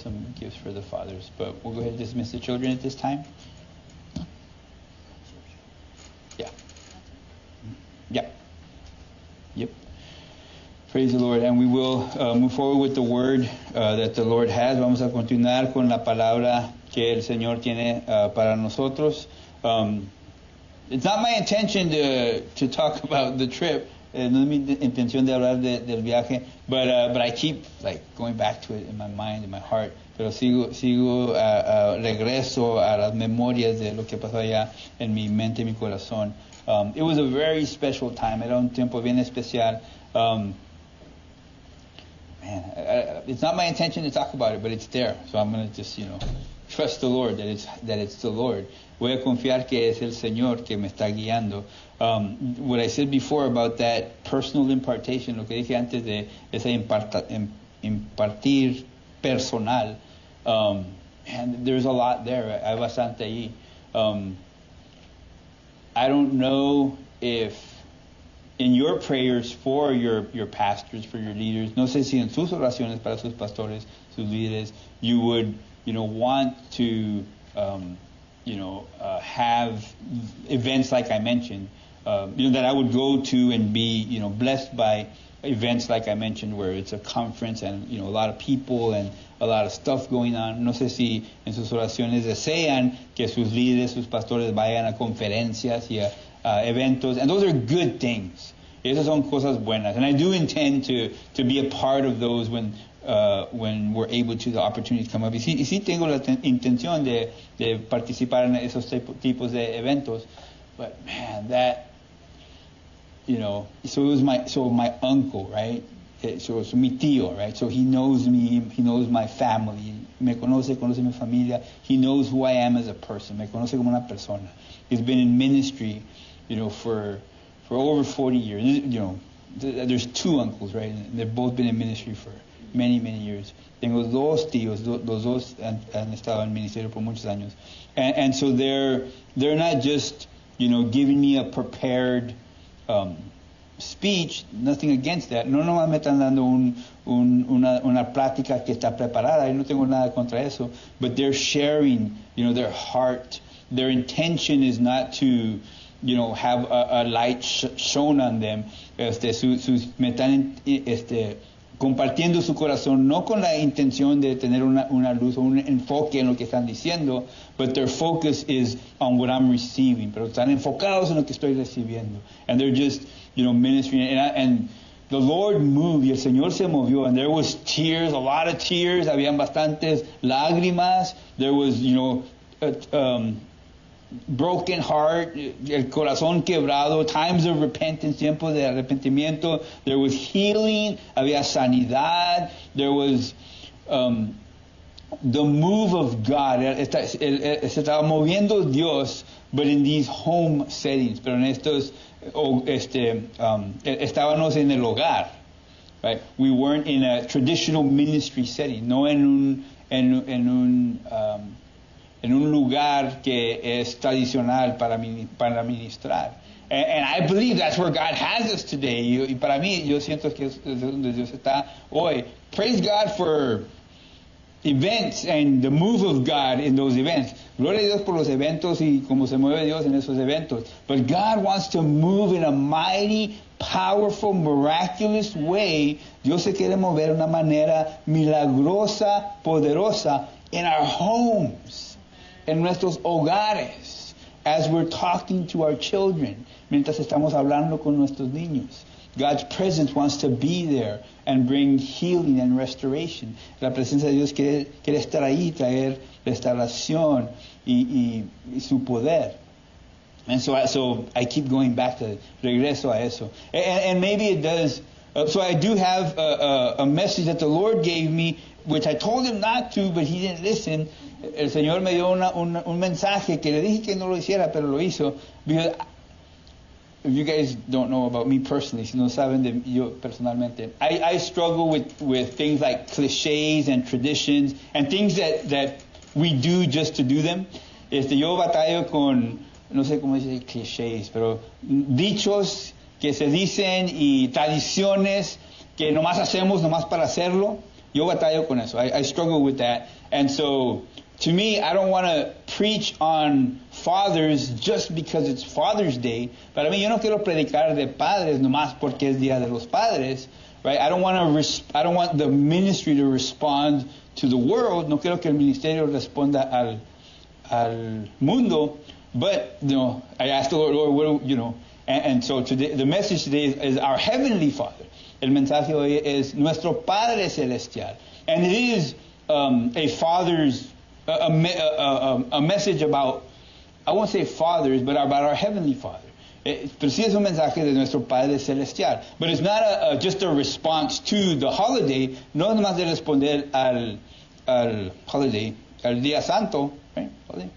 some gifts for the fathers. But we'll go ahead and dismiss the children at this time. Yeah. Yeah. Yep. Praise the Lord. And we will move forward with the word that the Lord has. Vamos a continuar con la palabra que el Señor tiene para nosotros. It's not my intention to talk about the trip. No es mi intención de hablar del viaje, but I keep going back to it in my mind, in my heart. Pero regreso a las memorias de lo que pasó allá en mi mente, mi corazón. It was a very special time. Era un tiempo bien especial. It's not my intention to talk about it, but it's there. So I'm going to just, trust the Lord that it's the Lord. Voy a confiar que es el Señor que me está guiando. What I said before about that personal impartation, lo que dije antes de esa impartir personal, and there's a lot there. Hay bastante ahí. I don't know if in your prayers for your pastors, for your leaders, no sé si en sus oraciones para sus pastores, sus líderes, you would, want to, have events like I mentioned, that I would go to and be, blessed by events like I mentioned, where it's a conference and, a lot of people and a lot of stuff going on. No sé si en sus oraciones desean que sus líderes, sus pastores vayan a conferencias y a eventos, and those are good things. Esas son cosas buenas, and I do intend to be a part of those when we're able to, the opportunities come up. Y sí tengo la intención de participar en esos tipos de eventos, but man, that, so it was my uncle, right? So mi tío, right? So he knows me, he knows my family, conoce mi familia, he knows who I am as a person, me conoce como una persona. He's been in ministry, for over 40 years. There's two uncles, right? And they've both been in ministry for many, many years. Tengo dos tíos, los dos han estado en ministerio por muchos años. And so they're not just, giving me a prepared speech, nothing against that. No nomás me están dando una plática que está preparada, yo no tengo nada contra eso, but they're sharing, their heart. Their intention is not to, have a light shown on them. Me están compartiendo su corazón, no con la intención de tener una luz o un enfoque en lo que están diciendo, but their focus is on what I'm receiving. Pero están enfocados en lo que estoy recibiendo. And they're just, ministering. And the Lord moved, y el Señor se movió, and there was tears, a lot of tears, habían bastantes lágrimas, there was, broken heart, el corazón quebrado, times of repentance, tiempos de arrepentimiento. There was healing, había sanidad. There was the move of God. Se estaba moviendo Dios, but in these home settings. Pero en estos, estábamos en el hogar, right? We weren't in a traditional ministry setting, no en un lugar que es tradicional para ministrar. And I believe that's where God has us today. Y para mí, yo siento que es donde Dios está hoy. Praise God for events and the move of God in those events. Gloria a Dios por los eventos y cómo se mueve Dios en esos eventos. But God wants to move in a mighty, powerful, miraculous way. Dios se quiere mover de una manera milagrosa, poderosa in our homes. En nuestros hogares, as we're talking to our children, mientras estamos hablando con nuestros niños. God's presence wants to be there and bring healing and restoration. La presencia de Dios quiere estar ahí, traer restauración y su poder. And so I keep going back to regreso a eso. And maybe it does. So I do have a message that the Lord gave me, which I told him not to, but he didn't listen. El Señor me dio un mensaje que le dije que no lo hiciera, pero lo hizo. Because if you guys don't know about me personally, si no saben de yo personalmente, I struggle with things like cliches and traditions and things that we do just to do them. Yo batallo con, no sé cómo decir clichés, pero dichos que se dicen y tradiciones que nomás hacemos nomás para hacerlo. Yo batallo con eso. I struggle with that. And so, to me, I don't want to preach on fathers just because it's Father's Day. Para mí, yo no quiero predicar de padres nomás porque es Día de los Padres. Right? I don't want the ministry to respond to the world. No quiero que el ministerio responda al mundo. But, I asked the Lord, and so today, the message today is our Heavenly Father. El mensaje hoy es nuestro Padre Celestial. And it is a father's, a message about, I won't say fathers, but about our Heavenly Father. Pero sí es un mensaje de nuestro Padre Celestial. But it's not just a response to the holiday. No es más de responder al holiday, al Día Santo. Right? Holiday.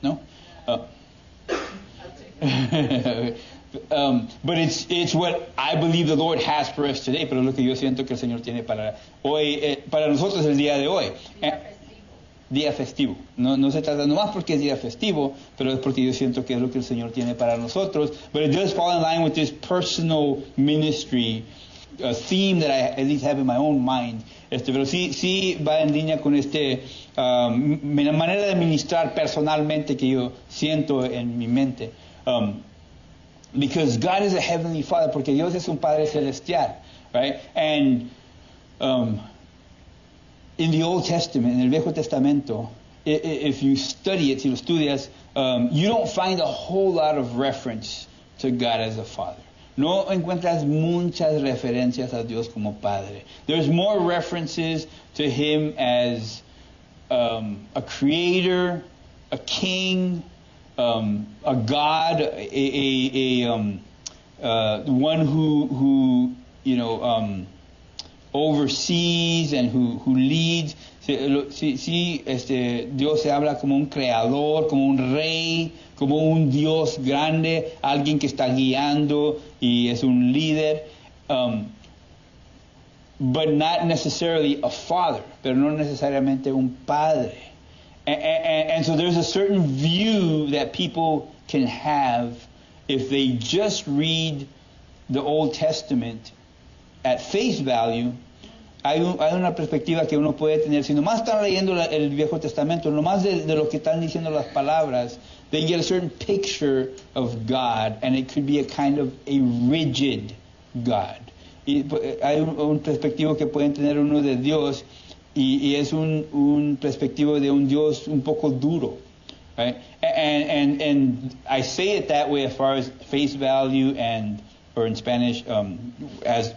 No? But it's what I believe the Lord has for us today, pero lo que yo siento que el Señor tiene para hoy, para nosotros el día de hoy. Día festivo. No se trata nomás porque es día festivo, pero es porque yo siento que es lo que el Señor tiene para nosotros. But it does fall in line with this personal ministry theme that I at least have in my own mind. Pero sí va en línea con manera de ministrar personalmente que yo siento en mi mente. Because God is a heavenly Father, porque Dios es un Padre celestial, right? And in the Old Testament, en el Viejo Testamento, if you study it, si lo estudias, you don't find a whole lot of reference to God as a Father. No encuentras muchas referencias a Dios como Padre. There's more references to Him as a creator, a king, a God, one who oversees and who leads. Dios se habla como un creador, como un rey, como un Dios grande, alguien que está guiando y es un líder. But not necessarily a father, pero no necesariamente un padre. And so there's a certain view that people can have if they just read the Old Testament at face value. Hay una perspectiva que uno puede tener. Si nomás están leyendo el Viejo Testamento, nomás de lo que están diciendo las palabras, they get a certain picture of God, and it could be a kind of a rigid God. Y hay un perspectivo que pueden tener uno de Dios, y es un perspectivo de un Dios un poco duro. Right? And I say it that way as far as face value or in Spanish, as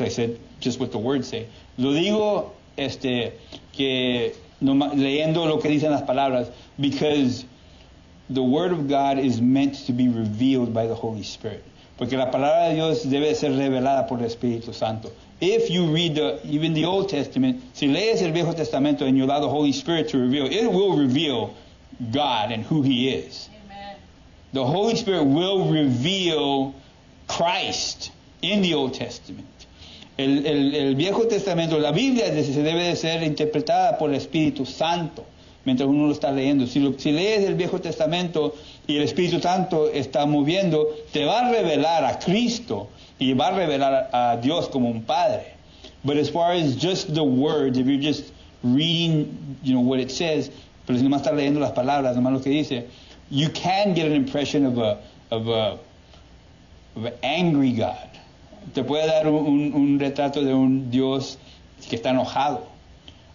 I said, just what the words say. Lo digo que leyendo lo que dicen las palabras, because the Word of God is meant to be revealed by the Holy Spirit. Porque la palabra de Dios debe ser revelada por el Espíritu Santo. If you read even the Old Testament, si lees el Viejo Testamento and you allow the Holy Spirit to reveal, it will reveal God and who He is. Amen. The Holy Spirit will reveal Christ in the Old Testament. El Viejo Testamento, la Biblia se debe de ser interpretada por el Espíritu Santo mientras uno lo está leyendo. Si lees el Viejo Testamento y el Espíritu Santo está moviendo, te va a revelar a Cristo y va a revelar a Dios como un Padre. But as far as just the words, if you're just reading, what it says, pero si nomás estás leyendo las palabras, nomás lo que dice, you can get an impression of an angry God. Te puede dar un retrato de un Dios que está enojado,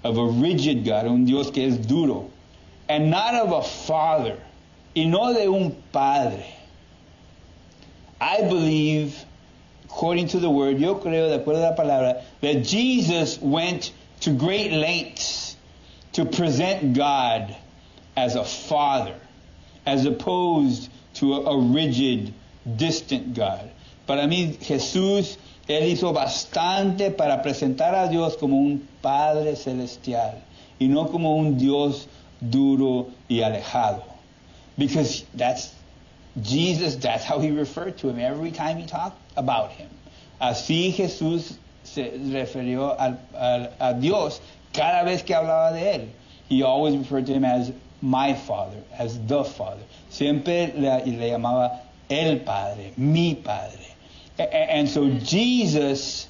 of a rigid God, un Dios que es duro, and not of a father, y no de un padre. I believe, according to the word, yo creo, de acuerdo a la palabra, that Jesus went to great lengths to present God as a father, as opposed to a rigid, distant God. Para mí, Jesús, Él hizo bastante para presentar a Dios como un Padre Celestial y no como un Dios duro y alejado. Because that's how He referred to Him every time He talked about Him. Así Jesús se refirió a Dios cada vez que hablaba de Él. He always referred to Him as my Father, as the Father. Siempre le llamaba el Padre, mi Padre. And so Jesus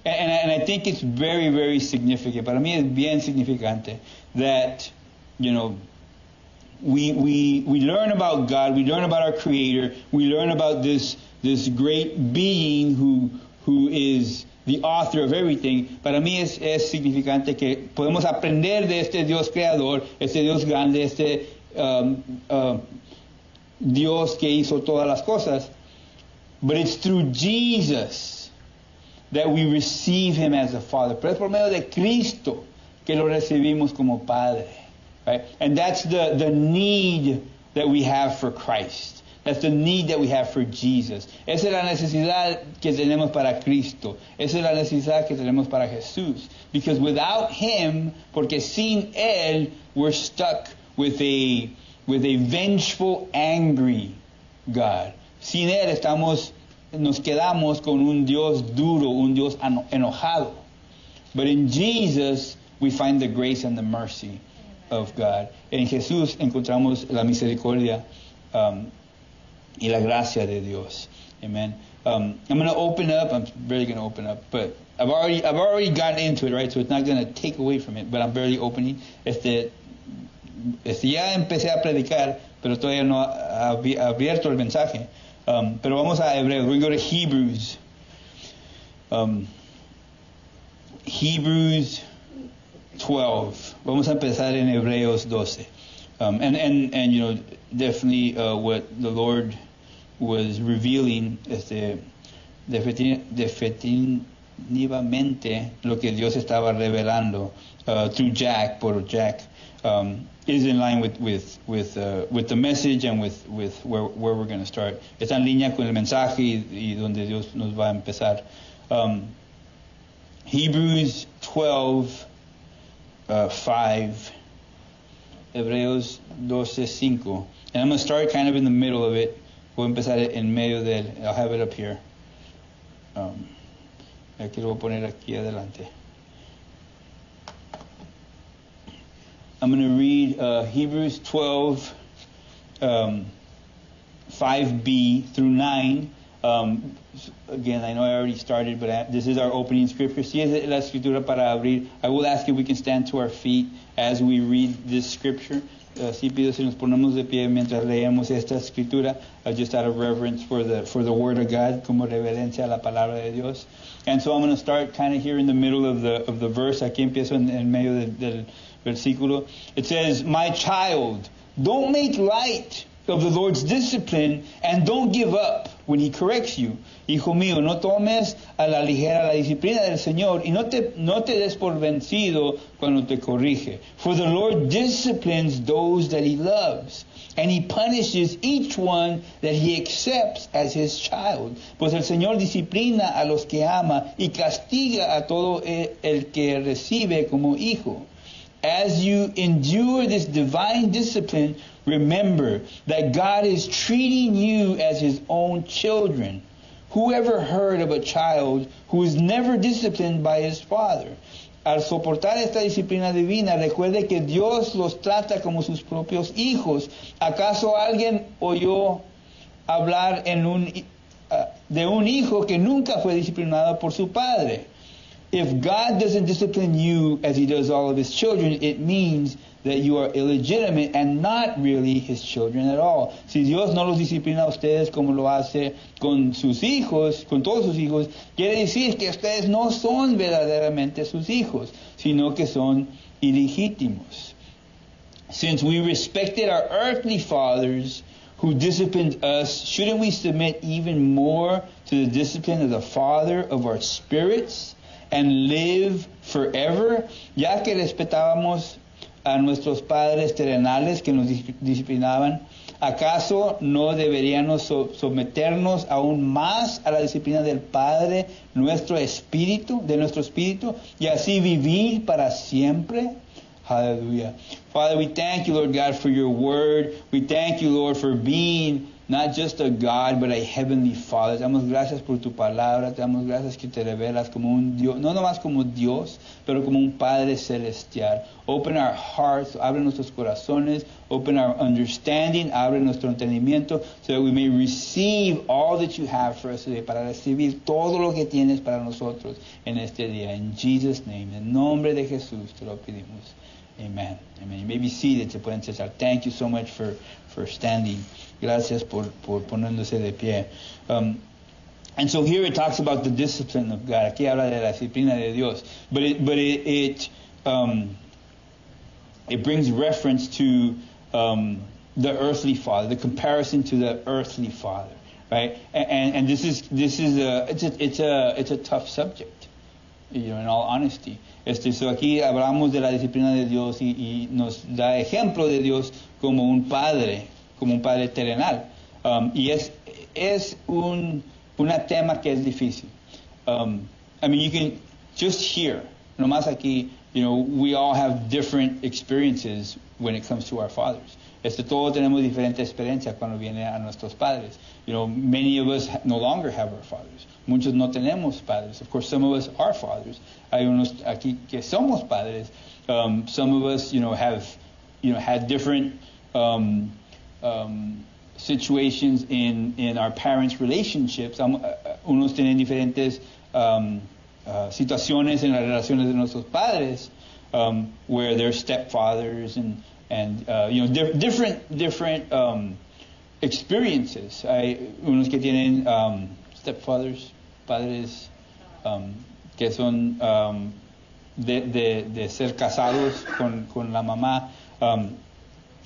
And I think it's very, very significant. Para mí es bien significante that, you know, we learn about God, we learn about our Creator, we learn about this great being who is the author of everything. Para mí es significante que podemos aprender de este Dios creador, este Dios grande, este Dios que hizo todas las cosas. But it's through Jesus that we receive Him as a Father. Pero es por medio de Cristo que lo recibimos como Padre. Right? And that's the need that we have for Christ. That's the need that we have for Jesus. Esa es la necesidad que tenemos para Cristo. Esa es la necesidad que tenemos para Jesús. Because without Him, porque sin Él, we're stuck with a vengeful, angry God. Sin Él nos quedamos con un Dios duro, un Dios enojado. But in Jesus, we find the grace and the mercy of God. En Jesús encontramos la misericordia y la gracia de Dios. Amen. I'm going to open up. I'm barely going to open up, but I've already gotten into it, right? So it's not going to take away from it, but I'm barely opening. Ya empecé a predicar, pero todavía no he abierto el mensaje. Pero vamos a Hebreos. We're going to go to Hebrews. Hebrews 12. Vamos a empezar en Hebreos 12. And you know, definitely what the Lord was revealing, definitivamente lo que Dios estaba revelando through Jack, por Jack, is in line with the message and with where we're going to start. Está en línea con el mensaje y donde Dios nos va a empezar. Hebrews 12, 5. Hebreos 12:5. And I'm going to start kind of in the middle of it. Voy a empezar en medio de él. I'll have it up here. Aquí lo voy a poner aquí adelante. I'm going to read Hebrews 12, 5b through 9. Again, I know I already started, but this is our opening scripture. Si es la escritura para abrir, I will ask if we can stand to our feet as we read this scripture. Si pido si nos ponemos de pie mientras leemos esta escritura, just out of reverence for the Word of God, como reverencia a la palabra de Dios. And so I'm going to start kind of here in the middle of the verse. Aquí empiezo en medio del versículo. It says, "My child, don't make light of the Lord's discipline and don't give up when He corrects you. Hijo mío, no tomes a la ligera la disciplina del Señor y no te des por vencido cuando te corrige. For the Lord disciplines those that He loves, and He punishes each one that He accepts as His child. Pues el Señor disciplina a los que ama y castiga a todo el que recibe como hijo. As you endure this divine discipline, remember that God is treating you as His own children. Whoever heard of a child who is never disciplined by his father? Al soportar esta disciplina divina, recuerde que Dios los trata como sus propios hijos. ¿Acaso alguien oyó hablar de un hijo que nunca fue disciplinado por su padre? If God doesn't discipline you as He does all of His children, it means that you are illegitimate and not really His children at all. Si Dios no los disciplina a ustedes como lo hace con sus hijos, con todos sus hijos, quiere decir que ustedes no son verdaderamente sus hijos, sino que son ilegítimos. Since we respected our earthly fathers who disciplined us, shouldn't we submit even more to the discipline of the Father of our spirits and live forever? Ya que respetábamos a nuestros padres terrenales que nos disciplinaban, ¿acaso no deberíamos someternos aún más a la disciplina del Padre, de nuestro espíritu, y así vivir para siempre? Hallelujah. Father, we thank you, Lord God, for your word. We thank you, Lord, for being not just a God, but a heavenly Father. Te damos gracias por tu palabra, te damos gracias que te revelas como un Dios, no nomás como Dios, pero como un Padre celestial. Open our hearts, abre nuestros corazones, open our understanding, abre nuestro entendimiento, so that we may receive all that you have for us today, para recibir todo lo que tienes para nosotros en este día. In Jesus' name, en nombre de Jesús te lo pedimos. Amen. Amen. You may be seated. Se pueden sentar. Thank you so much for standing. Gracias por poniéndose de pie. And so here it talks about the discipline of God. Aquí habla de la disciplina de Dios. But it brings reference to the earthly father, the comparison to the earthly father, right? And this is a tough subject, in all honesty. So aquí hablamos de la disciplina de Dios y nos da ejemplo de Dios como un padre terrenal. Y es una tema que es difícil. I mean, you can just hear, nomás aquí, we all have different experiences when it comes to our fathers. Todos tenemos diferentes experiencias cuando viene a nuestros padres. Many of us no longer have our fathers. Muchos no tenemos padres. Of course, some of us are fathers. Hay unos aquí que somos padres. Some of us, have, had different situations in our parents' relationships. Unos tienen diferentes situaciones en las relaciones de nuestros padres, where they're stepfathers and different experiences. Hay unos que tienen stepfathers, padres que son de ser casados con la mamá.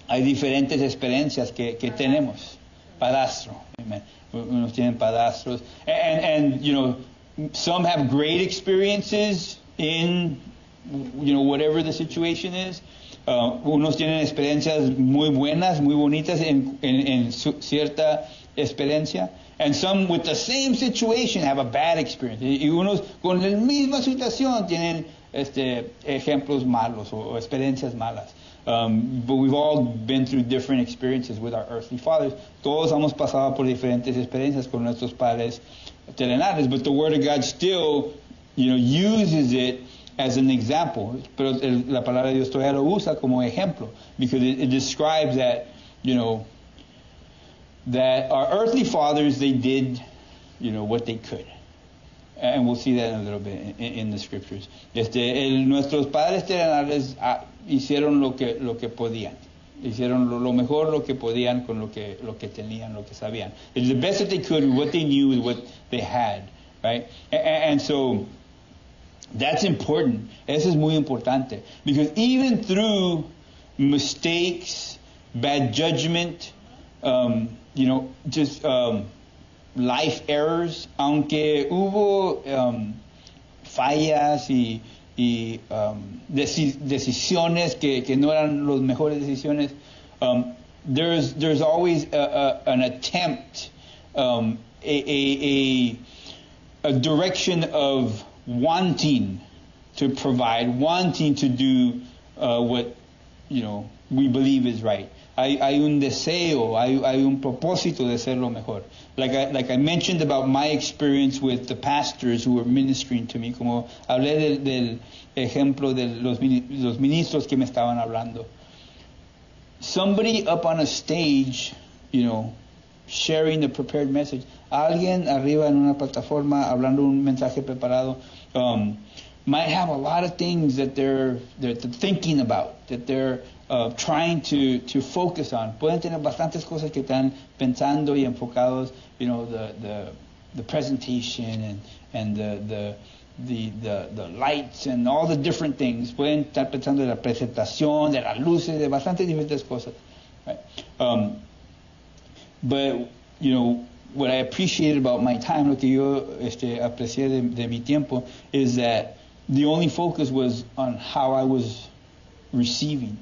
Hay diferentes experiencias que tenemos. Padastro. Amen. Unos tienen padastros. And some have great experiences in, whatever the situation is. Unos tienen experiencias muy buenas, muy bonitas en cierta experiencia. And some with the same situation have a bad experience. Y unos con la misma situación tienen ejemplos malos o experiencias malas. But we've all been through different experiences with our earthly fathers. Todos hemos pasado por diferentes experiencias con nuestros padres terrenales. But the Word of God still, uses it as an example. Pero la palabra de Dios todavía lo usa como ejemplo, because it describes that, that our earthly fathers, they did, what they could. And we'll see that in a little bit in the scriptures. Nuestros padres terrenales hicieron lo que podían. Hicieron lo mejor lo que podían con lo que tenían, lo que sabían. They did the best that they could with what they knew, with what they had, right? And so that's important. Eso es muy importante. Because even through mistakes, bad judgment, life errors, aunque hubo fallas y decisiones que no eran las mejores decisiones, there's always an attempt, a direction of wanting to provide, wanting to do what we believe is right. Hay un deseo, hay un propósito de ser lo mejor. Like I mentioned about my experience with the pastors who were ministering to me, como hablé del ejemplo de los ministros que me estaban hablando. Somebody up on a stage, sharing the prepared message. Alguien arriba en una plataforma hablando un mensaje preparado, might have a lot of things that they're thinking about, that they're trying to focus on. Pueden tener bastantes cosas que están pensando y enfocados, the presentation and the lights and all the different things. Pueden estar pensando de la presentación, de las luces, de bastantes diferentes cosas. Right? But what I appreciated about my time, lo que yo aprecié de mi tiempo, is that the only focus was on how I was receiving.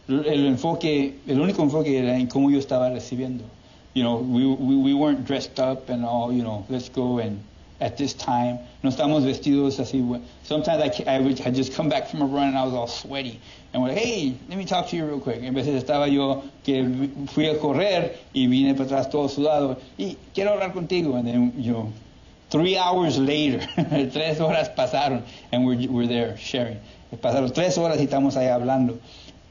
El único enfoque era en cómo yo estaba recibiendo. We weren't dressed up and all, let's go and at this time. No estamos vestidos así. Sometimes I just come back from a run and I was all sweaty. And we're like, hey, let me talk to you real quick. En veces estaba yo que fui a correr y vine para atrás todo sudado. Y quiero hablar contigo. And then, 3 hours later, 3 horas pasaron, and we're there sharing. Pasaron 3 horas y estamos ahí hablando.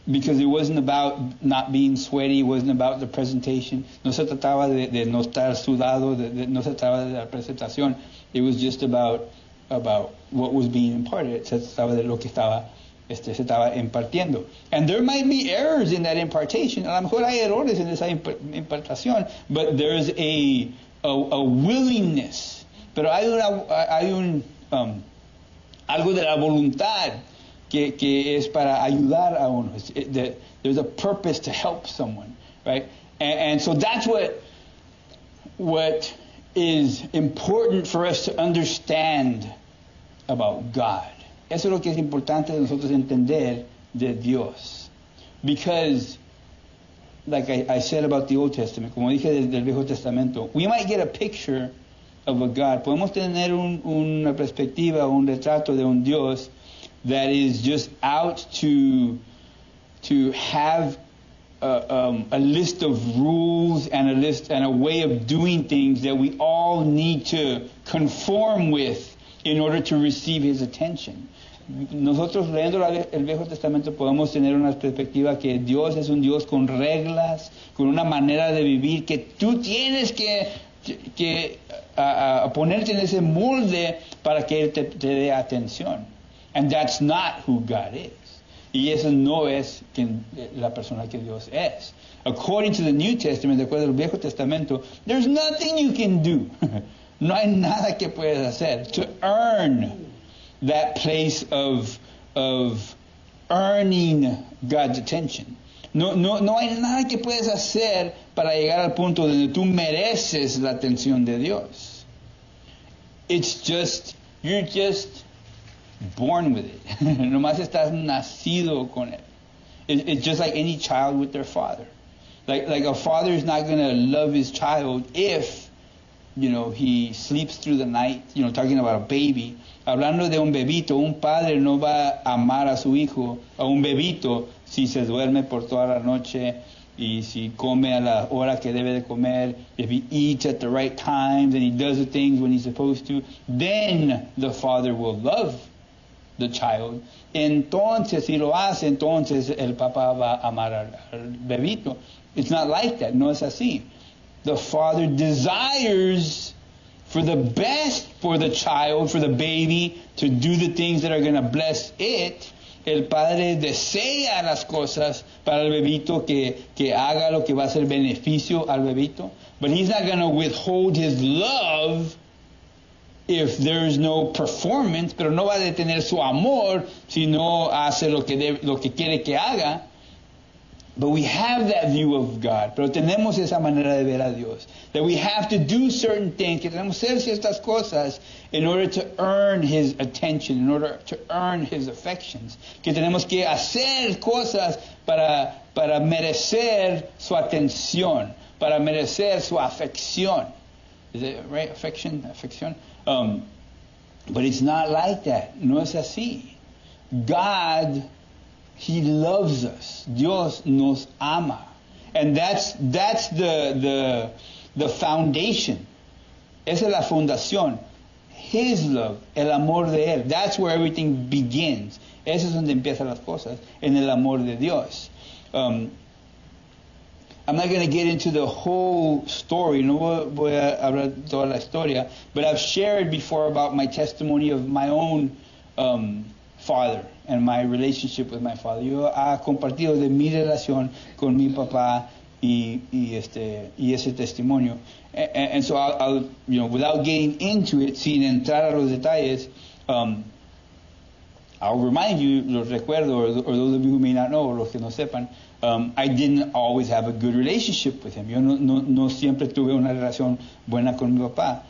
Because it wasn't about not being sweaty, it wasn't about the presentation. No se trataba de no estar sudado, no se trataba de la presentación. It was just about what was being imparted. Se trataba de lo que se estaba impartiendo. And there might be errors in that impartation. A lo mejor hay errores en esa impartación, but there's a willingness. Pero hay algo de la voluntad que es para ayudar a uno. There's a purpose to help someone, right? And so that's what is important for us to understand about God. Eso es lo que es importante de nosotros entender de Dios. Because, like I said about the Old Testament, como dije del Viejo Testamento, we might get a picture of a God. Podemos tener una perspectiva, un retrato de un Dios that is just out to have a list of rules and a way of doing things that we all need to conform with in order to receive His attention. Nosotros leyendo el Viejo Testamento podemos tener una perspectiva que Dios es un Dios con reglas, con una manera de vivir que tú tienes que ponerte en ese molde para que Él te dé atención. And that's not who God is. Y eso no es la persona que Dios es. According to the New Testament, de acuerdo al Viejo Testamento, there's nothing you can do. No hay nada que puedes hacer to earn that place of earning God's attention. No hay nada que puedes hacer para llegar al punto donde tú mereces la atención de Dios. You're just born with it. Nomás estás nacido con él. It's just like any child with their father. Like a father is not going to love his child if, he sleeps through the night, talking about a baby. Hablando de un bebito, un padre no va a amar a su hijo, a un bebito, si se duerme por toda la noche y si come a la hora que debe de comer, if he eats at the right times and he does the things when he's supposed to, then the father will love the child. Entonces, si lo hace, entonces el papá va a amar al bebito. It's not like that. No es así. The father desires for the best for the child, for the baby, to do the things that are going to bless it. El padre desea las cosas para el bebito, que haga lo que va a ser beneficio al bebito. But he's not going to withhold his love if there's no performance, pero no va a detener su amor si no hace lo que quiere que haga. But we have that view of God. Pero tenemos esa manera de ver a Dios. That we have to do certain things, que tenemos que hacer ciertas cosas in order to earn His attention, in order to earn His affections. Que tenemos que hacer cosas para merecer su atención, para merecer su afección. Is it right? Afección. But it's not like that. No es así. God, He loves us. Dios nos ama. And that's the foundation. Esa es la fundación. His love, el amor de Él. That's where everything begins. Eso es donde empiezan las cosas, en el amor de Dios. I'm not going to get into the whole story. No voy a hablar toda la historia. But I've shared before about my testimony of my own father and my relationship with my father. Yo he compartido de mi relación con mi papá y ese testimonio. And so I'll without getting into it, sin entrar a los detalles, I'll remind you, los recuerdo, or those of you who may not know, or los que no sepan, I didn't always have a good relationship with him. Yo no siempre tuve una relación buena con mi papá.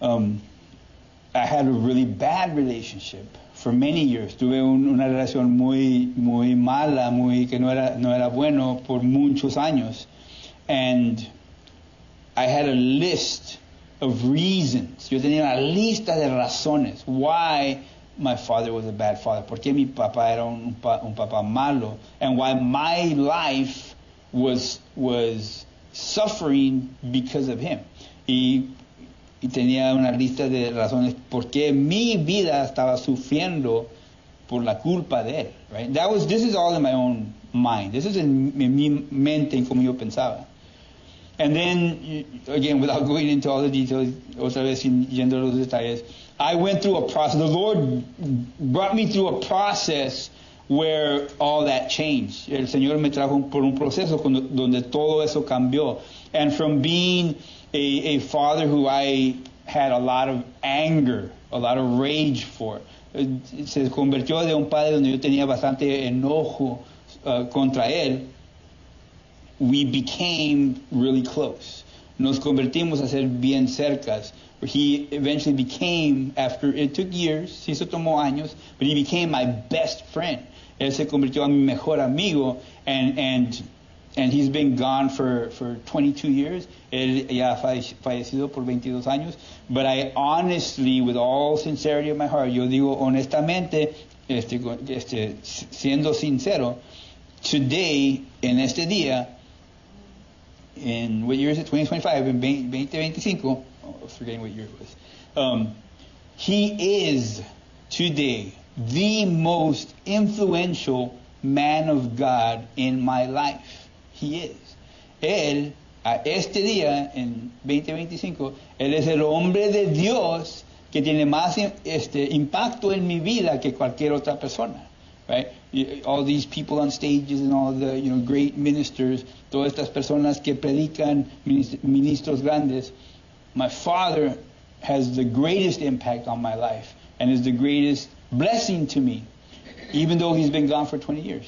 I had a really bad relationship for many years. Tuve una relación muy mala, que no era bueno por muchos años. And I had a list of reasons. Yo tenía una lista de razones why my father was a bad father. Por qué mi papá era un papá malo. And why my life was suffering because of him. Y tenía una lista de razones por qué mi vida estaba sufriendo por la culpa de él. Right? This is all in my own mind. This is en mi mente, en como yo pensaba. And then, again, without going into all the details, otra vez sin yendo a los detalles, I went through a process. The Lord brought me through a process where all that changed. El Señor me trajo por un proceso donde todo eso cambió. And from being a father who I had a lot of anger, a lot of rage for, se convirtió de un padre donde yo tenía bastante enojo contra él. We became really close. Nos convertimos a ser bien cercas. He eventually became, after it took years, sí se tomó años, but he became my best friend. Él se convirtió a mi mejor amigo, and he's been gone for 22 years. Él ya ha fallecido por 22 años. But I honestly, with all sincerity of my heart, yo digo honestamente, siendo sincero, today, en este día, in what year is it? 2025, in 2025, forgetting what year it was. He is today the most influential man of God in my life. He is. Él, a este día, en 2025, él es el hombre de Dios que tiene más impacto en mi vida que cualquier otra persona. Right? All these people on stages and all the great ministers, todas estas personas que predican, ministros grandes. My father has the greatest impact on my life and is the greatest blessing to me, even though he's been gone for 22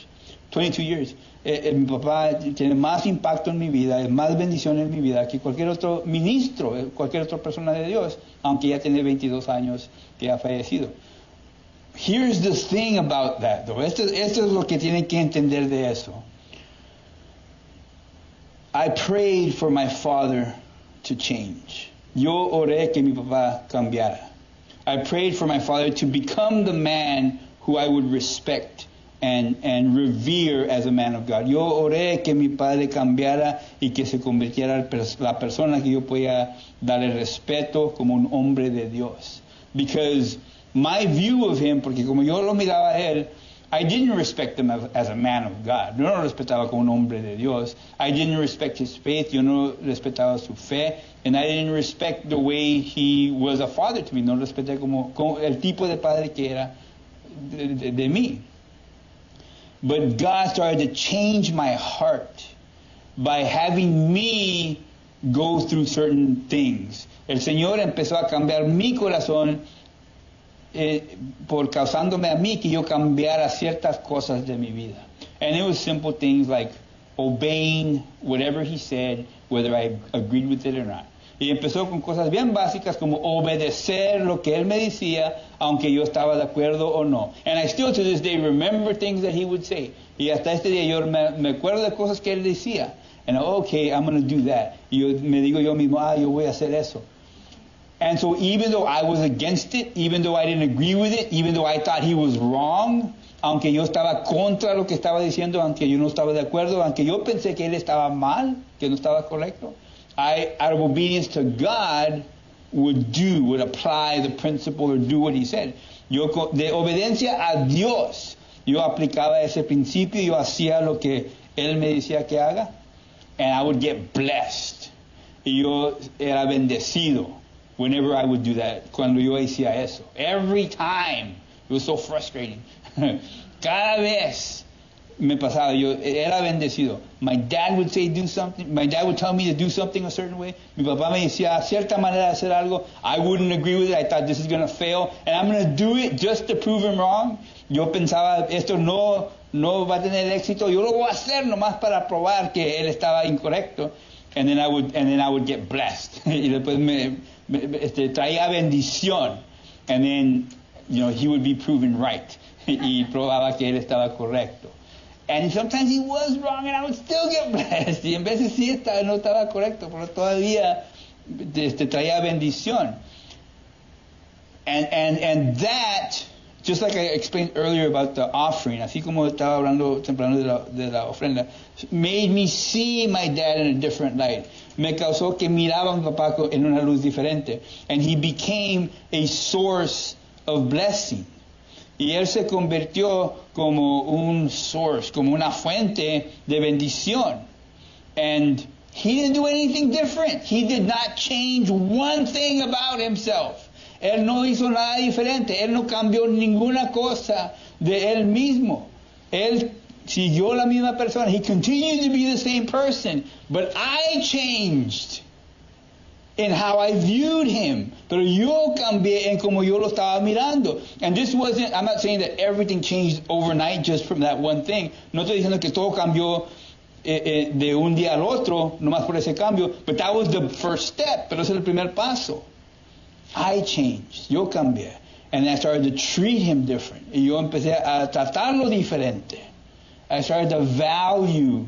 years. Mi papá tiene más impacto en mi vida, es más bendición en mi vida que cualquier otro ministro, cualquier otra persona de Dios, aunque ya tiene 22 años que ha fallecido. Here's the thing about that, though. Esto es lo que tienen que entender de eso. I prayed for my father to change. Yo oré que mi papá cambiara. I prayed for my father to become the man who I would respect and revere as a man of God. Yo oré que mi padre cambiara y que se convirtiera la persona que yo podía darle respeto como un hombre de Dios. Because my view of him, porque como yo lo miraba a él, I didn't respect him as a man of God. Yo no lo respetaba como un hombre de Dios. I didn't respect his faith. Yo no respetaba su fe. And I didn't respect the way he was a father to me. No respeté como el tipo de padre que era de mí. But God started to change my heart by having me go through certain things. El Señor empezó a cambiar mi corazón por causándome a mí que yo cambiara ciertas cosas de mi vida. And it was simple things like obeying whatever he said, whether I agreed with it or not. Y empezó con cosas bien básicas como obedecer lo que él me decía, aunque yo estaba de acuerdo o no. And I still to this day remember things that he would say. Y hasta este día yo me acuerdo de cosas que él decía. And okay, I'm going to do that. Y yo me digo yo mismo, yo voy a hacer eso. And so even though I was against it, even though I didn't agree with it, even though I thought he was wrong, aunque yo estaba contra lo que estaba diciendo, aunque yo no estaba de acuerdo, aunque yo pensé que él estaba mal, que no estaba correcto, I, out of obedience to God, would apply the principle or do what he said. Yo, de obediencia a Dios, yo aplicaba ese principio, yo hacía lo que él me decía que haga, and I would get blessed. Y yo era bendecido whenever I would do that, cuando yo hacía eso. Every time. It was so frustrating. Cada vez me pasaba, yo era bendecido. My dad would say do something, my dad would tell me to do something a certain way. Mi papá me decía cierta manera de hacer algo. I wouldn't agree with it. I thought this is going to fail, and I'm going to do it just to prove him wrong. Yo pensaba, esto no va a tener éxito. Yo lo voy a hacer nomás para probar que él estaba incorrecto. And then I would get blessed. Y después me traía bendición. And then, he would be proven right. Y probaba que él estaba correcto. And sometimes he was wrong and I would still get blessed. Y en veces sí no estaba correcto, pero todavía traía bendición. And that, just like I explained earlier about the offering, así como estaba hablando temprano de la ofrenda, made me see my dad in a different light. Me causó que miraba a mi papá en una luz diferente. And he became a source of blessing. Y él se convirtió como un source, como una fuente de bendición. And he didn't do anything different. He did not change one thing about himself. Él no hizo nada diferente. Él no cambió ninguna cosa de él mismo. Él siguió la misma persona. He continued to be the same person. But I changed in how I viewed him. Pero yo cambié en como yo lo estaba mirando. And this wasn't, I'm not saying that everything changed overnight just from that one thing. No estoy diciendo que todo cambió de un día al otro, nomás por ese cambio. But that was the first step. Pero ese es el primer paso. I changed. Yo cambié. And I started to treat him different. Y yo empecé a tratarlo diferente. I started to value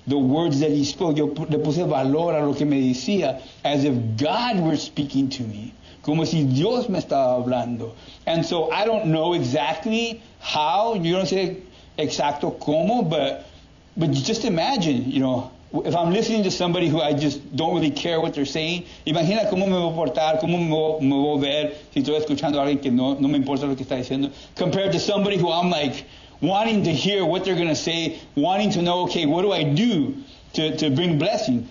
the words that he spoke. Yo le puse valor a lo que me decía, as if God were speaking to me. Como si Dios me estaba hablando. And so I don't know exactly how. Yo no sé exacto cómo, but just imagine, you know, if I'm listening to somebody who I just don't really care what they're saying, imagina cómo me voy a portar, cómo me voy a ver si estoy escuchando a alguien que no me importa lo que está diciendo, compared to somebody who I'm like wanting to hear what they're going to say, wanting to know, okay, what do I do to bring blessing?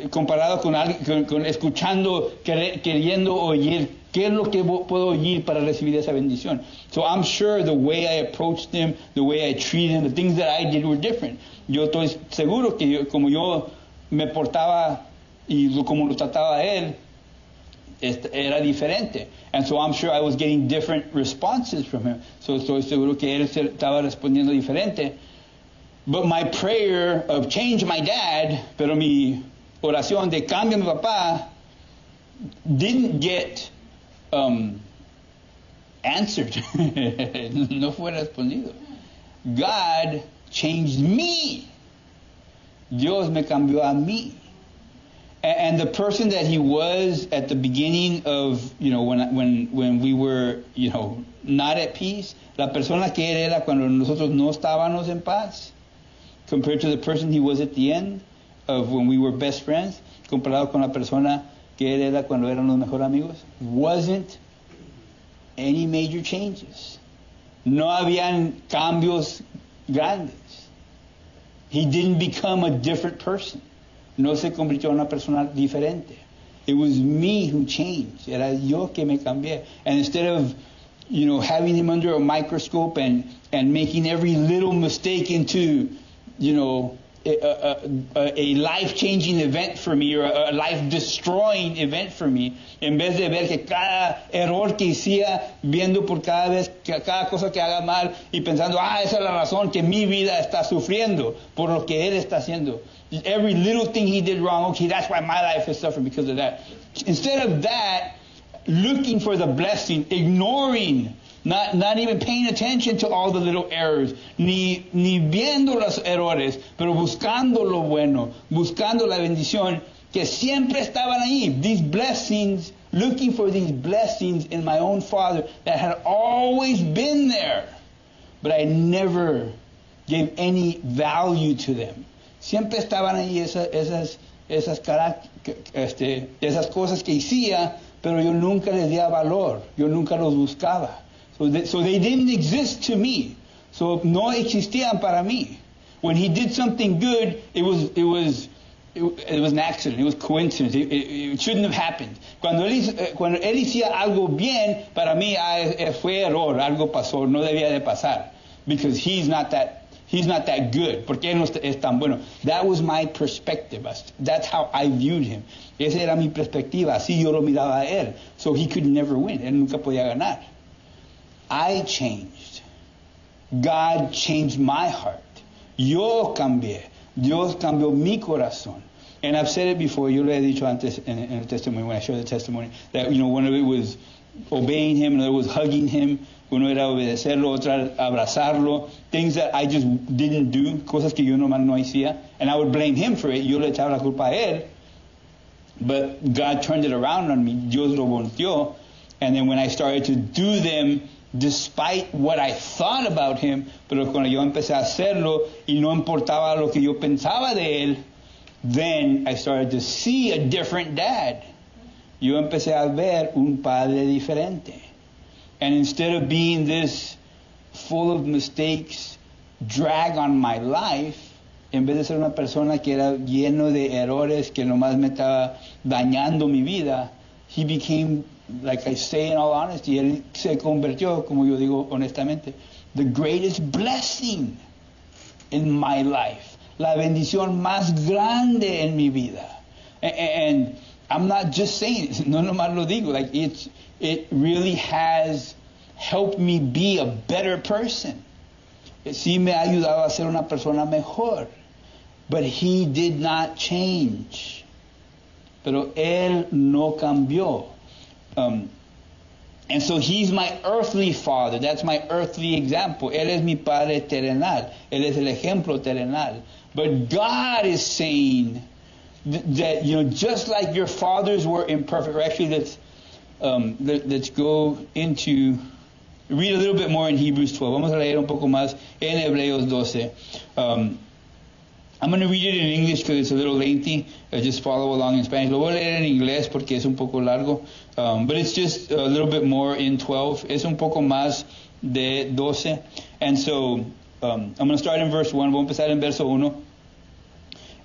Comparado con alguien, con escuchando, queriendo oír, ¿qué es lo que puedo oír para recibir esa bendición? So I'm sure the way I approached him, the way I treated him, the things that I did were different. Yo estoy seguro que como yo me portaba y como lo trataba a él, era diferente. And so I'm sure I was getting different responses from him. So estoy seguro que él estaba respondiendo diferente. But my prayer of change my dad, pero mi oración de cambio a mi papá, didn't get answered. No fue respondido. God changed me. Dios me cambió a mí. And the person that he was at the beginning of, you know, when we were, you know, not at peace, la persona que él era cuando nosotros no estábamos en paz, compared to the person he was at the end of when we were best friends, comparado con la persona que él era cuando eran los mejores amigos, wasn't any major changes. No habían cambios grandes. He didn't become a different person. No se convirtió en una persona diferente. It was me who changed. Era yo que me cambié. And instead of, you know, having him under a microscope and making every little mistake into, you know, a life-changing event for me or a life-destroying event for me, en vez de ver que cada error que hacía, viendo por cada cosa que haga mal y pensando, esa es la razón que mi vida está sufriendo por lo que él está haciendo. Every little thing he did wrong, okay, that's why my life is suffering because of that. Instead of that, looking for the blessing, ignoring, not even paying attention to all the little errors, ni viendo los errores, pero buscando lo bueno, buscando la bendición que siempre estaban ahí. These blessings, looking for these blessings in my own father that had always been there, but I never gave any value to them. Siempre estaban ahí esas cosas que hacía, pero yo nunca les di valor, yo nunca los buscaba. So they didn't exist to me. So no existían para mí. When he did something good, it was an accident. It was coincidence. It shouldn't have happened. Cuando él hacía algo bien, para mí fue error. Algo pasó. No debía de pasar. Because he's not that good. Porque él no es tan bueno. That was my perspective. That's how I viewed him. Esa era mi perspectiva. Así yo lo miraba a él. So he could never win. Él nunca podía ganar. I changed. God changed my heart. Yo cambié. Dios cambió mi corazón. And I've said it before. Yo lo he dicho antes in el testimony, when I share the testimony, that, you know, one of it was obeying him, another was hugging him, uno era obedecerlo, otra abrazarlo, things that I just didn't do, cosas que yo nomás no hacía, and I would blame him for it. Yo le echaba la culpa a él. But God turned it around on me. Dios lo volteó. And then when I started to do them, despite what I thought about him, pero cuando yo empecé a hacerlo y no importaba lo que yo pensaba de él, then I started to see a different dad. Yo empecé a ver un padre diferente. And instead of being this full of mistakes, drag on my life, en vez de ser una persona que era lleno de errores, que nomás me estaba dañando mi vida, he became, like I say in all honesty, él se convirtió, como yo digo honestamente, the greatest blessing in my life. La bendición más grande en mi vida. And I'm not just saying it, no nomás lo digo, like it really has helped me be a better person. Sí me ha ayudado a ser una persona mejor. But he did not change. Pero él no cambió. And so he's my earthly father. That's my earthly example. Él es mi padre terrenal. Él es el ejemplo terrenal. But God is saying that, just like your fathers were imperfect. Actually, let's go into, read a little bit more in Hebrews 12. Vamos a leer un poco más en Hebreos 12. I'm going to read it in English because it's a little lengthy. Just follow along in Spanish. Lo voy a leer en inglés porque es un poco largo. But it's just a little bit more in 12. Es un poco más de 12. And so I'm going to start in verse 1. Voy a empezar en verso 1.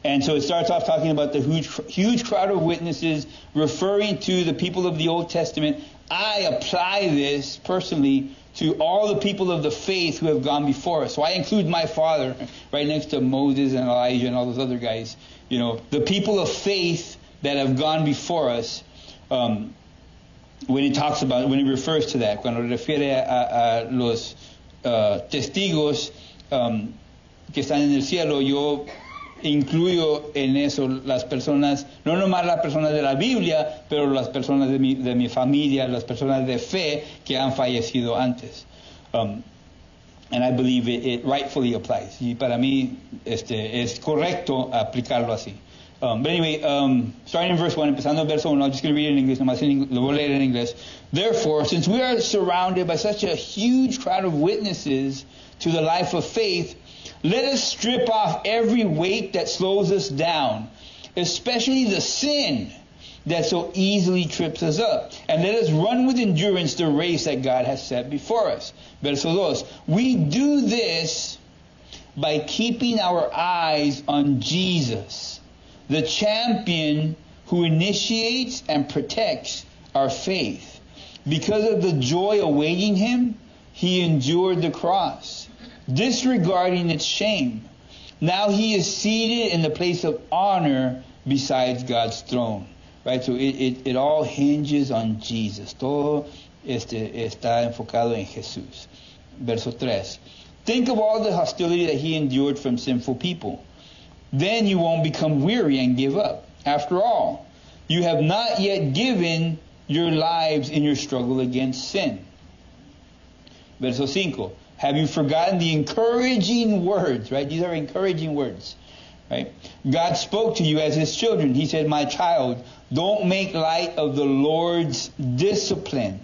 And so it starts off talking about the huge crowd of witnesses, referring to the people of the Old Testament. I apply this personally to all the people of the faith who have gone before us. So I include my father right next to Moses and Elijah and all those other guys. The people of faith that have gone before us. When it refers to that, cuando refiere a los testigos que están en el cielo, yo incluyo en eso las personas, no nomás las personas de la Biblia, pero las personas de mi familia, las personas de fe que han fallecido antes. And I believe it rightfully applies. Y para mí es correcto aplicarlo así. But anyway, starting in verse 1, empezando en verso 1, I'm just going to read it in English, nomás lo voy a leer en inglés. Therefore, since we are surrounded by such a huge crowd of witnesses to the life of faith, let us strip off every weight that slows us down, especially the sin that so easily trips us up. And let us run with endurance the race that God has set before us. Verso 2. We do this by keeping our eyes on Jesus, the champion who initiates and protects our faith. Because of the joy awaiting him, he endured the cross, disregarding its shame. Now he is seated in the place of honor beside God's throne. Right? So it all hinges on Jesus. Todo está enfocado en Jesús. Verso 3. Think of all the hostility that he endured from sinful people. Then you won't become weary and give up. After all, you have not yet given your lives in your struggle against sin. Verso 5. Have you forgotten the encouraging words, right? These are encouraging words, right? God spoke to you as his children. He said, my child, don't make light of the Lord's discipline.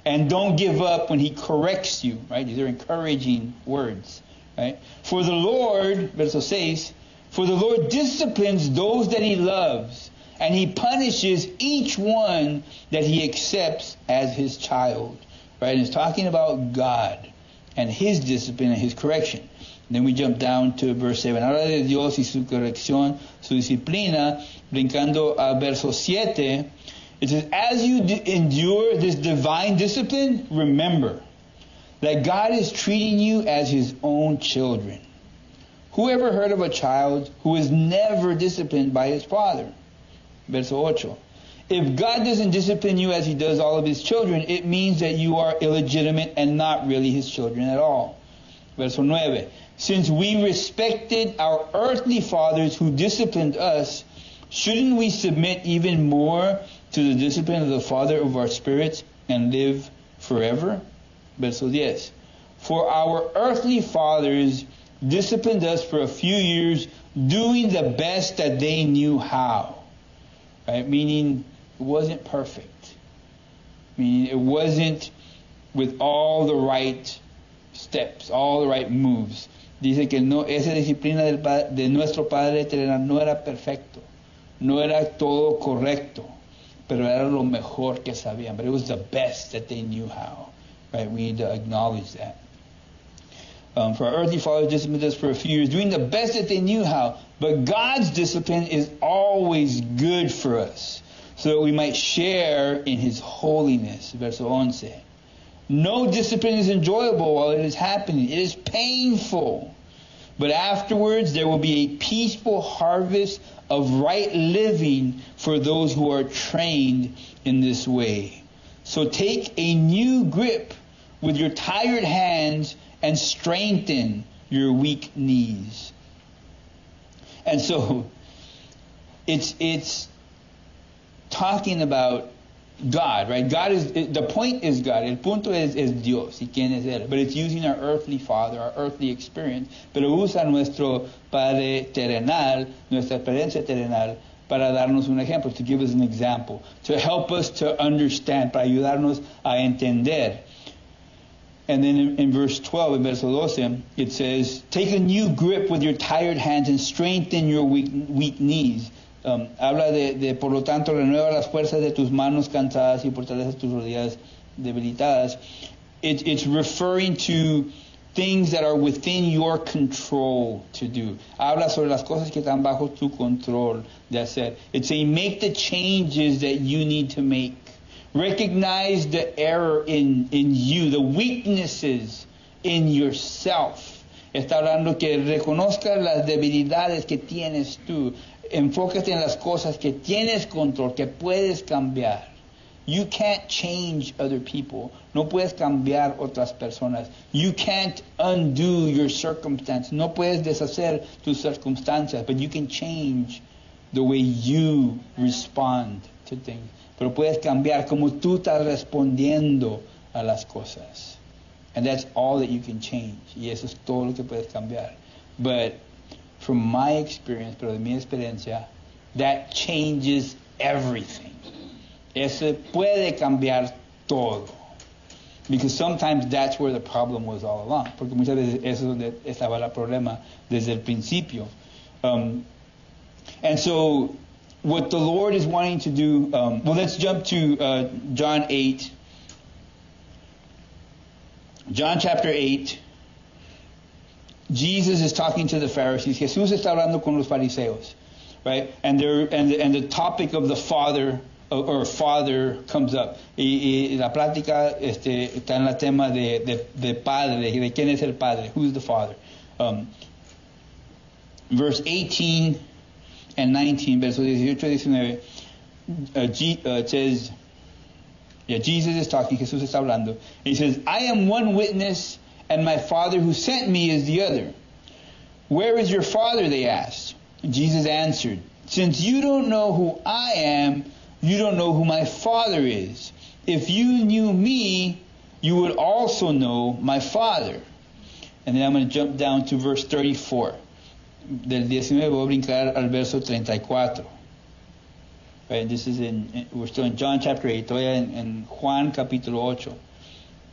And don't give up when he corrects you, right? These are encouraging words, right? For the Lord, verso 6, for the Lord disciplines those that he loves, and he punishes each one that he accepts as his child, right? And it's talking about God and his discipline and his correction. Then we jump down to verse 7. Habla de Dios y su corrección, su disciplina. Brincando a verso 7. It says, as you endure this divine discipline, remember that God is treating you as his own children. Who ever heard of a child who is never disciplined by his father? Verso 8. If God doesn't discipline you as he does all of his children, it means that you are illegitimate and not really his children at all. Verso 9. Since we respected our earthly fathers who disciplined us, shouldn't we submit even more to the discipline of the Father of our spirits and live forever? Verso 10. For our earthly fathers disciplined us for a few years, doing the best that they knew how. right? Meaning it wasn't perfect. Meaning it wasn't with all the right steps, all the right moves. Dice que no, esa disciplina de nuestro Padre terrenal no era perfecto, no era todo correcto, pero era lo mejor que sabían. But it was the best that they knew how. Right? We need to acknowledge that. For our earthly fathers disciplined us for a few years, doing the best that they knew how. But God's discipline is always good for us, so that we might share in His holiness. Verso 11. No discipline is enjoyable while it is happening. It is painful. But afterwards there will be a peaceful harvest of right living for those who are trained in this way. So take a new grip with your tired hands and strengthen your weak knees. And so it's talking about God, right? God is, the point is God. El punto es Dios y quién es Él. But it's using our earthly father, our earthly experience. Pero usa nuestro Padre terrenal, nuestra experiencia terrenal, para darnos un ejemplo, to give us an example, to help us to understand, para ayudarnos a entender. And then in verse 12, in verso 12, it says, take a new grip with your tired hands and strengthen your weak knees. Habla de, por lo tanto, renueva las fuerzas de tus manos cansadas y fortaleza tus rodillas debilitadas. It's referring to things that are within your control to do. Habla sobre las cosas que están bajo tu control de hacer. It's saying make the changes that you need to make. Recognize the error in you, the weaknesses in yourself. Está hablando que reconozcas las debilidades que tienes tú. Enfócate en las cosas que tienes control, que puedes cambiar. You can't change other people. No puedes cambiar otras personas. You can't undo your circumstance. No puedes deshacer tus circunstancias, but you can change the way you respond to things. Pero puedes cambiar como tú estás respondiendo a las cosas. And that's all that you can change. Y eso es todo lo que puedes cambiar. But from my experience, pero de mi experiencia, that changes everything. Eso puede cambiar todo. Because sometimes that's where the problem was all along. Porque muchas veces eso es donde estaba el problema desde el principio. And so what the Lord is wanting to do, well, let's jump to John 8. John chapter 8. Jesus is talking to the Pharisees. Jesús está hablando con los fariseos, right? And the topic of the Father or Father comes up. Y la plática está en el tema de Padre, de quién es el Padre, who's the Father. Verse 18 and 19, versos 18 y 19, it says, Jesus is talking, Jesús está hablando. He says, I am one witness, and my Father who sent me is the other. Where is your Father, they asked. Jesus answered, since you don't know who I am, you don't know who my Father is. If you knew me, you would also know my Father. And then I'm going to jump down to verse 34. Del 19 voy a brincar al verso 34. Right, this is we're still in John chapter 8. Todavía en Juan capítulo 8.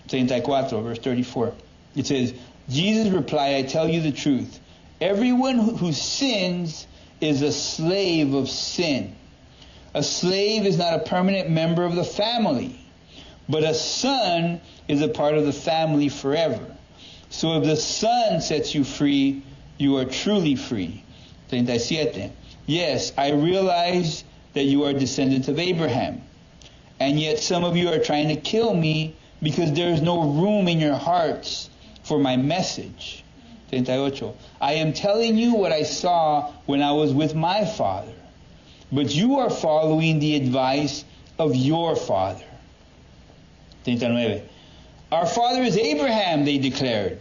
34, verse 34. It says, Jesus replied, I tell you the truth. Everyone who sins is a slave of sin. A slave is not a permanent member of the family, but a son is a part of the family forever. So if the Son sets you free, you are truly free. 37. Yes, I realize that you are descendants of Abraham, and yet some of you are trying to kill me because there is no room in your hearts for my message. 38. I am telling you what I saw when I was with my father, but you are following the advice of your father. 39. Our father is Abraham, they declared.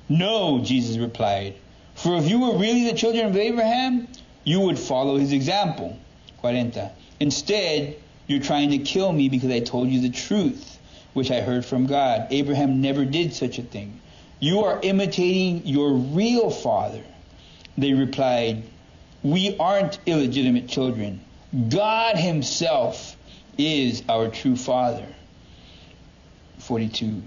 No, Jesus replied, for if you were really the children of Abraham, you would follow his example. 40. Instead, you're trying to kill me because I told you the truth, which I heard from God. Abraham never did such a thing. You are imitating your real father. They replied, we aren't illegitimate children. God himself is our true Father. 42.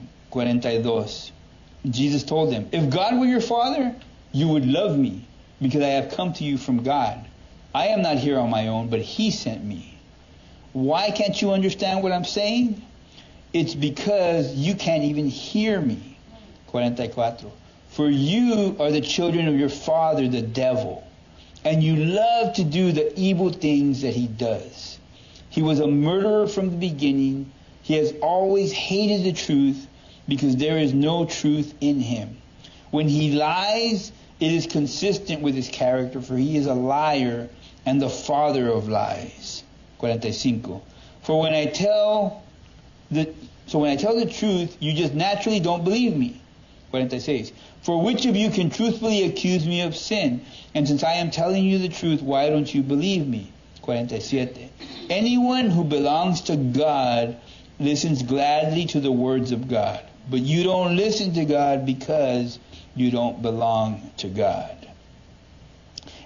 Jesus told them, if God were your Father, you would love me, because I have come to you from God. I am not here on my own, but he sent me. Why can't you understand what I'm saying? It's because you can't even hear me. 44. For you are the children of your father, the devil, and you love to do the evil things that he does. He was a murderer from the beginning. He has always hated the truth because there is no truth in him. When he lies, it is consistent with his character, for he is a liar and the father of lies. 45. When I tell the truth, you just naturally don't believe me. 46. For which of you can truthfully accuse me of sin? And since I am telling you the truth, why don't you believe me? 47. Anyone who belongs to God listens gladly to the words of God. But you don't listen to God because you don't belong to God.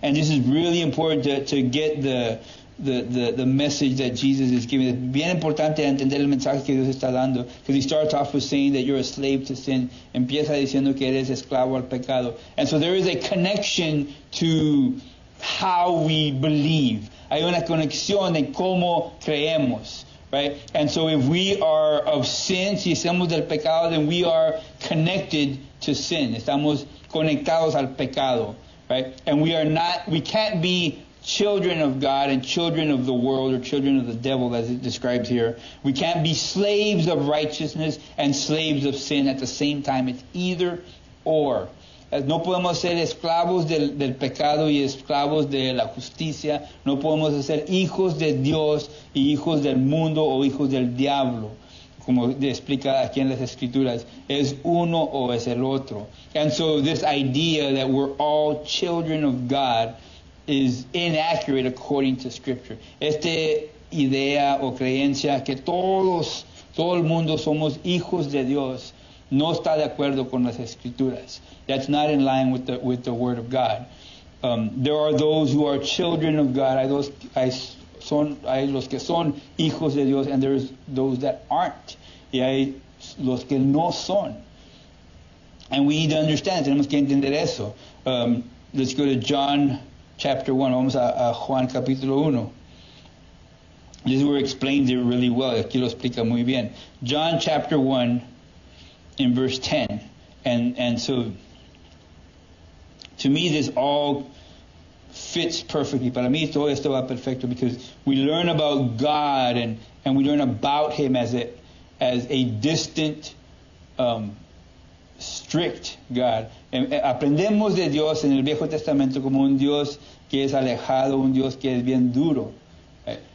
And this is really important to get the message that Jesus is giving. Es bien importante entender el mensaje que Dios está dando. Because he starts off with saying that you're a slave to sin. Empieza diciendo que eres esclavo al pecado. And so there is a connection to how we believe. Hay una conexión en cómo creemos. Right? And so if we are of sin, si somos del pecado, then we are connected to sin. Estamos conectados al pecado. Right? And we can't be children of God and children of the world or children of the devil, as it describes here. We can't be slaves of righteousness and slaves of sin at the same time. It's either or. No podemos ser esclavos del pecado y esclavos de la justicia. No podemos ser hijos de Dios y hijos del mundo o hijos del diablo. Como explica aquí en las Escrituras, es uno o es el otro. And so this idea that we're all children of God is inaccurate according to Scripture. Esta idea o creencia que todo el mundo somos hijos de Dios no está de acuerdo con las Escrituras. That's not in line with the Word of God. There are those who are children of God. Hay los que son hijos de Dios, and there's those that aren't. Y hay los que no son. And we need to understand. Tenemos que entender eso. Let's go to John chapter 1. Vamos a Juan capítulo 1. This is where it explains it really well. Aquí lo explica muy bien. John chapter 1 in verse 10. And so, to me, this all fits perfectly. Para mí todo esto va perfecto because we learn about God and we learn about Him as a distant, strict God. Aprendemos de Dios en el Viejo Testamento como un Dios que es alejado, un Dios que es bien duro.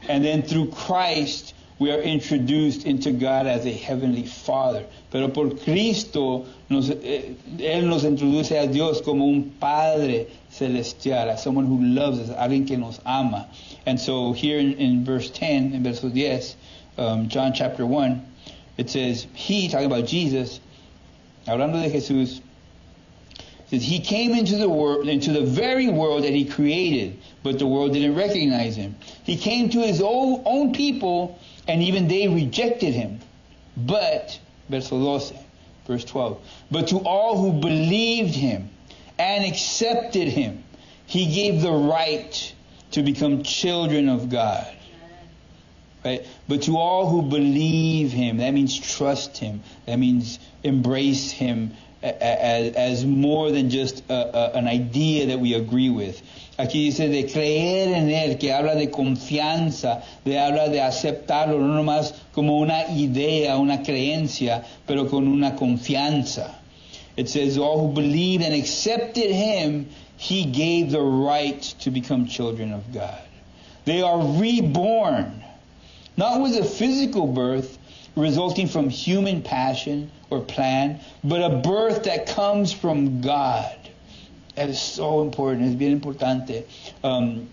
And then through Christ, we are introduced into God as a heavenly Father. Pero por Cristo, Él nos introduce a Dios como un Padre celestial, as someone who loves us, alguien que nos ama. And so here in verse 10, in verse 10, John chapter 1, it says, He, talking about Jesus, hablando de Jesús, says, He came into the world, into the very world that He created, but the world didn't recognize Him. He came to His own people, and even they rejected Him. But, verse 12, but to all who believed Him and accepted Him, He gave the right to become children of God. Right? But to all who believe Him, that means trust Him, that means embrace Him as more than just an idea that we agree with. Aquí dice de creer en Él, que habla de confianza, habla de aceptarlo, no nomás como una idea, una creencia, pero con una confianza. It says, all who believed and accepted Him, He gave the right to become children of God. They are reborn, not with a physical birth resulting from human passion or plan, but a birth that comes from God. That is so important. It's bien importante. And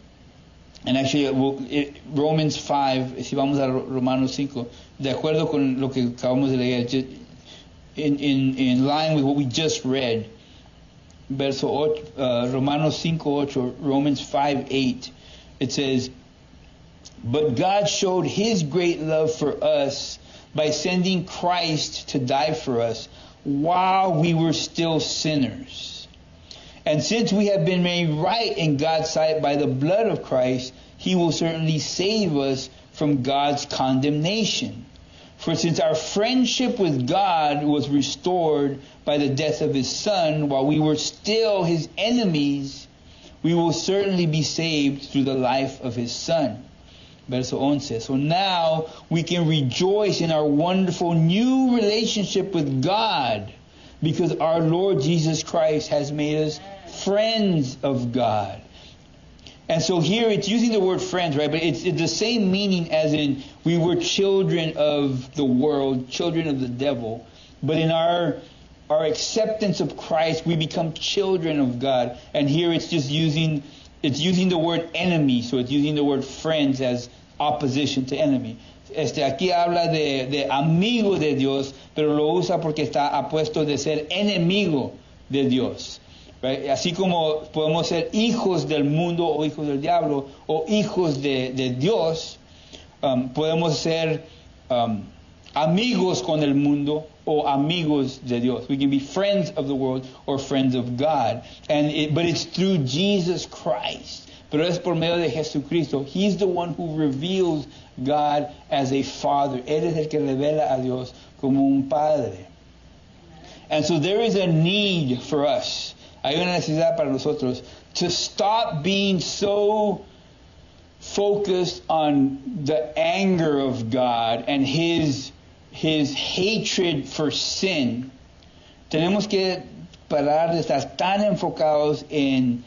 actually, Romans 5, si vamos a Romanos 5, de acuerdo con lo que acabamos de leer, in line with what we just read, Romanos 5:8, Romans 5:8, it says, But God showed His great love for us by sending Christ to die for us while we were still sinners. And since we have been made right in God's sight by the blood of Christ, He will certainly save us from God's condemnation. For since our friendship with God was restored by the death of His Son, while we were still His enemies, we will certainly be saved through the life of His Son. Verso 11. So now we can rejoice in our wonderful new relationship with God because our Lord Jesus Christ has made us friends of God. And so here it's using the word friends, right? But it's the same meaning as in we were children of the world, children of the devil. But in our acceptance of Christ, we become children of God. And here it's just using the word enemy. So it's using the word friends as opposition to enemy. Aquí habla de amigo de Dios, pero lo usa porque está apuesto de ser enemigo de Dios. Right? Así como podemos ser hijos del mundo o hijos del diablo o hijos de Dios, podemos ser amigos con el mundo o amigos de Dios. We can be friends of the world or friends of God. But it's through Jesus Christ. Pero es por medio de Jesucristo. He's the one who reveals God as a father. Él es el que revela a Dios como un padre. And so there is a need for us. Hay una necesidad para nosotros to stop being so focused on the anger of God and His hatred for sin. Tenemos que parar de estar tan enfocados en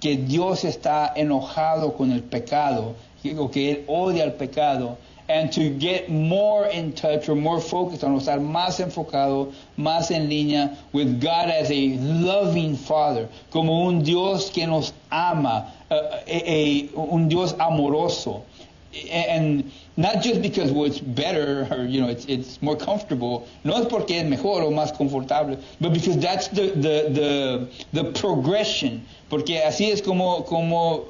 que Dios está enojado con el pecado, o que Él odia el pecado, and to get more in touch or more focused on estar más enfocado, más en línea with God as a loving Father, como un Dios que nos ama, un Dios amoroso. And not just because it's better or it's more comfortable, no es porque es mejor o más confortable, but because that's the progression, porque así es como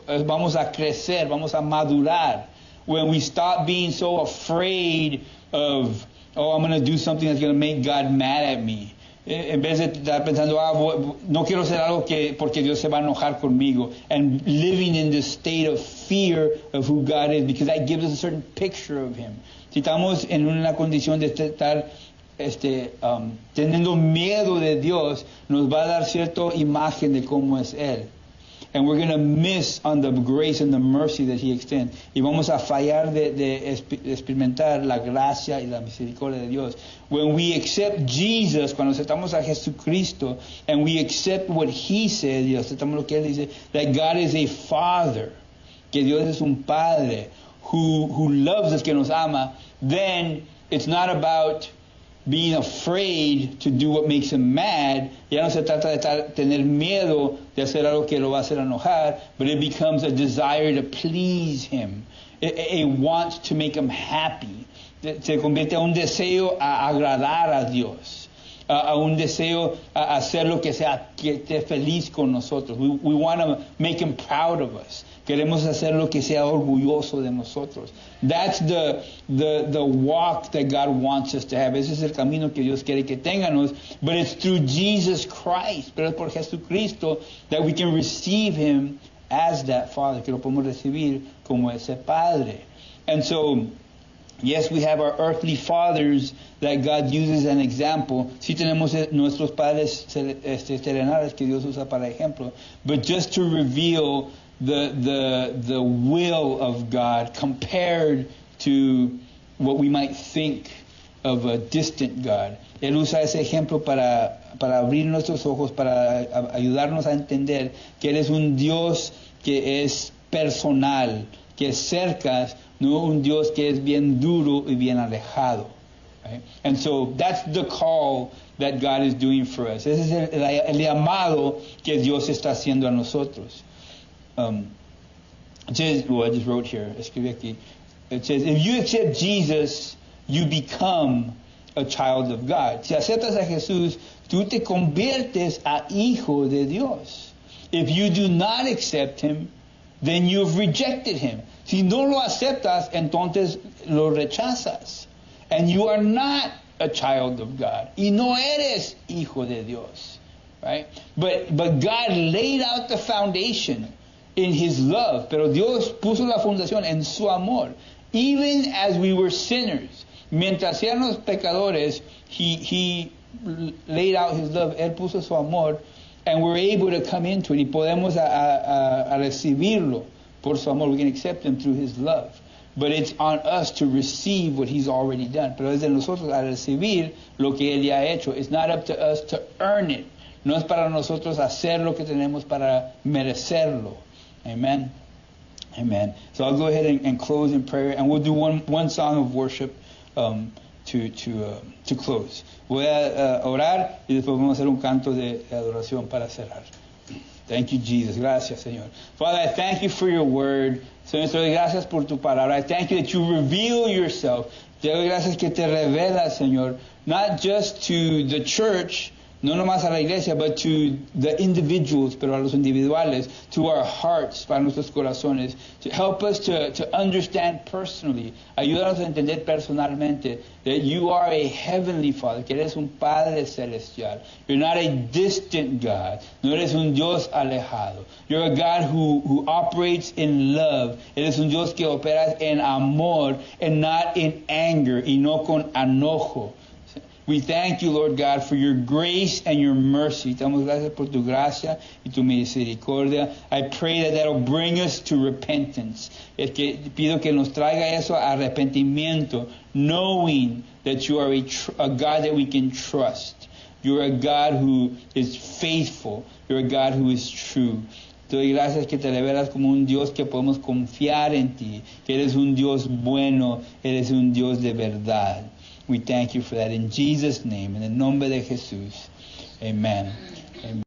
vamos a crecer, vamos a madurar. When we stop being so afraid of, I'm going to do something that's going to make God mad at me. En vez de estar pensando, no quiero hacer algo porque Dios se va a enojar conmigo. And living in this state of fear of who God is, because that gives us a certain picture of Him. Si estamos en una condición de estar teniendo miedo de Dios, nos va a dar cierta imagen de cómo es Él. And we're going to miss on the grace and the mercy that He extends. Y vamos a fallar de experimentar la gracia y la misericordia de Dios. When we accept Jesus, cuando aceptamos a Jesucristo, and we accept what He said, y aceptamos lo que Él dice, that God is a Father, que Dios es un Padre, who loves us, que nos ama, then it's not about being afraid to do what makes Him mad. Ya no se trata de tener miedo de hacer algo que lo va a hacer enojar, but it becomes a desire to please Him, a want to make Him happy. Se convierte a un deseo a agradar a Dios, a un deseo a hacer lo que esté feliz con nosotros. We want to make Him proud of us. Queremos hacer lo que sea orgulloso de nosotros. That's the walk that God wants us to have. Ese es el camino que Dios quiere que tengamos. But it's through Jesus Christ, pero es por Jesucristo, that we can receive Him as that Father, que lo podemos recibir como ese Padre. And so, yes, we have our earthly fathers that God uses as an example. Sí tenemos nuestros padres terrenales que Dios usa para ejemplo. But just to reveal the will of God compared to what we might think of a distant God. Él usa ese ejemplo para abrir nuestros ojos, para ayudarnos a entender que Él es un Dios que es personal, que es cerca, no un Dios que es bien duro y bien alejado. Right? And so that's the call that God is doing for us. Ese es el llamado que Dios está haciendo a nosotros. It says, I just wrote here, escribí aquí. It says, if you accept Jesus, you become a child of God. Si aceptas a Jesús, tú te conviertes a hijo de Dios. If you do not accept Him, then you've rejected him. Si no lo aceptas, entonces lo rechazas. And you are not a child of God. Y no eres hijo de Dios. Right? But God laid out the foundation in his love. Pero Dios puso la fundación en su amor. Even as we were sinners. Mientras éramos pecadores, he laid out his love. Él puso su amor. And we're able to come into it. Y podemos a recibirlo por su amor. We can accept him through his love. But it's on us to receive what he's already done. Pero es de nosotros a recibir lo que él ya ha hecho. It's not up to us to earn it. No es para nosotros hacer lo que tenemos para merecerlo. Amen. Amen. So I'll go ahead and close in prayer, and we'll do one song of worship to close. Voy a orar y después vamos a hacer un canto de adoración para cerrar. Thank you, Jesus. Gracias, Señor. Father, I thank you for your word. Señor, te doy gracias por tu palabra. I thank you that you reveal yourself. Te doy gracias que te revelas, Señor, not just to the church, no nomás a la iglesia, but to the individuals, pero a los individuales, to our hearts, para nuestros corazones, to help us to understand personally, ayúdanos a entender personalmente that you are a heavenly Father, que eres un Padre celestial. You're not a distant God. No eres un Dios alejado. You're a God who operates in love. Eres un Dios que opera en amor and not in anger, y no con enojo. We thank you, Lord God, for your grace and your mercy. Te damos gracias por tu gracia y tu misericordia. I pray that that'll bring us to repentance. Es que pido que nos traiga eso a arrepentimiento, knowing that you are a God that we can trust. You're a God who is faithful. You're a God who is true. Te doy gracias que te revelas como un Dios que podemos confiar en ti, que eres un Dios bueno, eres un Dios de verdad. We thank you for that in Jesus' name, en el nombre de Jesús. Amen. Amen.